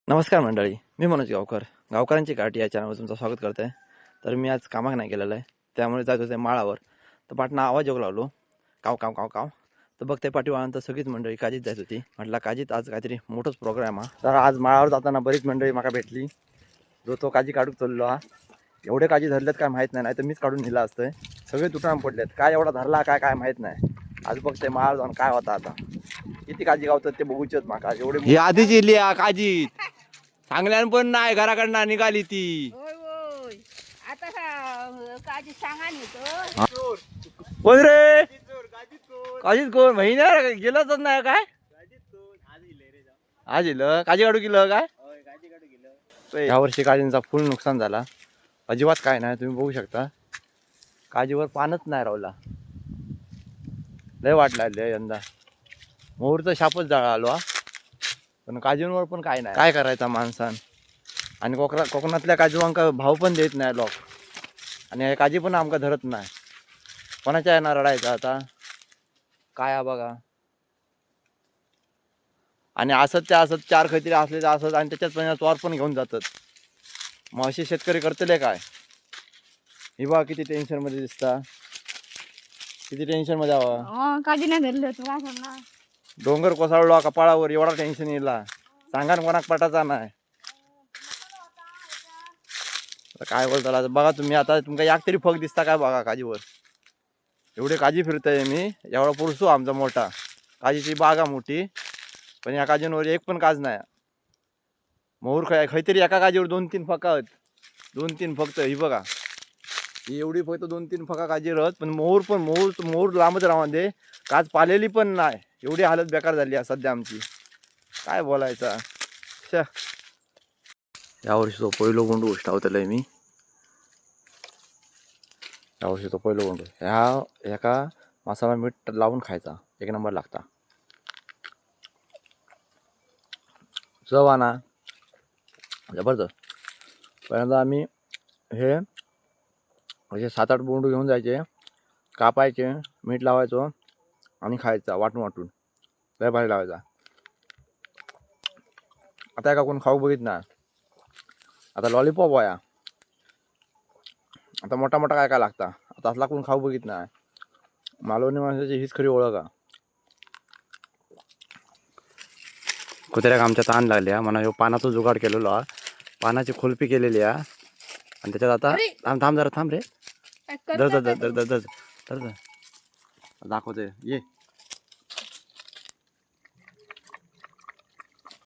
नमस्कार मंडळी, मी मनोज गावकर. गावकरांची गाठी या चॅनलवर तुमचं स्वागत करत आहे. तर मी आज कामाक नाही गेलेलं आहे, त्यामुळे जात होते माळावर. तर पाटणा आवाज येऊ लागलो, काव काव काव काव. तर बघते पाठीवाळांतर सगळीच मंडळी काजीत जात होती. म्हटलं काजीत आज काहीतरी मोठंच प्रोग्राम हा. तर आज माळावर जाताना बरीच मंडळी माका भेटली, जो तो काजी काढूक चाललो हा. एवढे काजी धरलेत काय माहीत नाही, तर मीच काढून नेला असतंय. सगळे तुटान पडलेत, काय एवढा धरला काय माहीत नाही. आज बघते माळ जाऊन काय होता आता, किती काजी गावतात ते बघूच माका. एवढे ही आधीच इली काजी चांगल्यान पण नाही, घराकडनं निघाली ती. होय होय आता काजी सांगा नाही कोण रे? काजीच कोण महिन्या गेलंच नाही काय? आज इलं काजी काढू गेलं काय? या वर्षी काजींचा फुल नुकसान झाला, अजिबात काय नाही. तुम्ही बघू शकता काजीवर पानच नाही रावला, लय वाट लागली यंदा. मोहरचा शापच जाळा आलो हा. पण काजूंवर पण काय नाही, काय करायचा माणसान. आणि कोकणातल्या काजूवांका भाव पण देत नाही लोक, आणि काजी पण आमका धरत नाही. कोणाच्या येणार रडायचं आता काय बघा. आणि असत चार खैत्री असले तर असत, आणि त्याच्यात पण चोर पण घेऊन जातात. मग असे शेतकरी करतले काय? ही बा किती टेन्शन मध्ये दिसता, किती टेन्शन मध्ये हवा. काजी नाही धरलं तू काय करणार. डोंगर कोसळलो कपाळावर, एवढा टेन्शन येला सांगा कोणाक पटाचा नाही. काय बोलता बघा तुम्ही आता, तुमका याक तरी फक दिसता काय बघा काजीवर. एवढे काजी फिरतय मी, एवढा पुरसू आमचा मोठा काजीची बागा मोठी, पण या काजींवर एक पण काज नाही. मोहर खैतरी एका काजीवर 2-3 फका आहेत, 2-3 फक्त. ही बघा, ही एवढी फक्त 2-3 फका काजी राहत, पण मोहर लांबच राहून दे, काज पालेली पण नाही. एवढी हालत बेकार झाली आहे सध्या आमची, काय बोलायचा. यावर्षी तो पहिलो गोंडू उष्टावतलाय मी. यावर्षी तो पहिलो गोंडू ह्या एका मसाला मीठ लावून खायचा, एक नंबर लागता. चवाना जबरदस्त. पहिल्यांदा आम्ही हे असे 7-8 बोंडू घेऊन जायचे, कापायचे, मीठ लावायचो आणि खायचा वाटून लय भारी लावायचा. आता एका कोण खाऊ बघित ना, आता लॉलीपॉप आहे, आता मोठा काय लागता. आता असला कोण खाऊ बघित नाही. मालवणी माणसाची हीच खरी ओळख आहे. कुत्र्याक आमच्या ताण लागल्या म्हणा, ह्यो पानाचा जुगाड केलेलो हा, पानाची खुलपी केलेली आहे. आणि त्याच्यात आता थांब जरा थांब रे, दर दाखवते ये.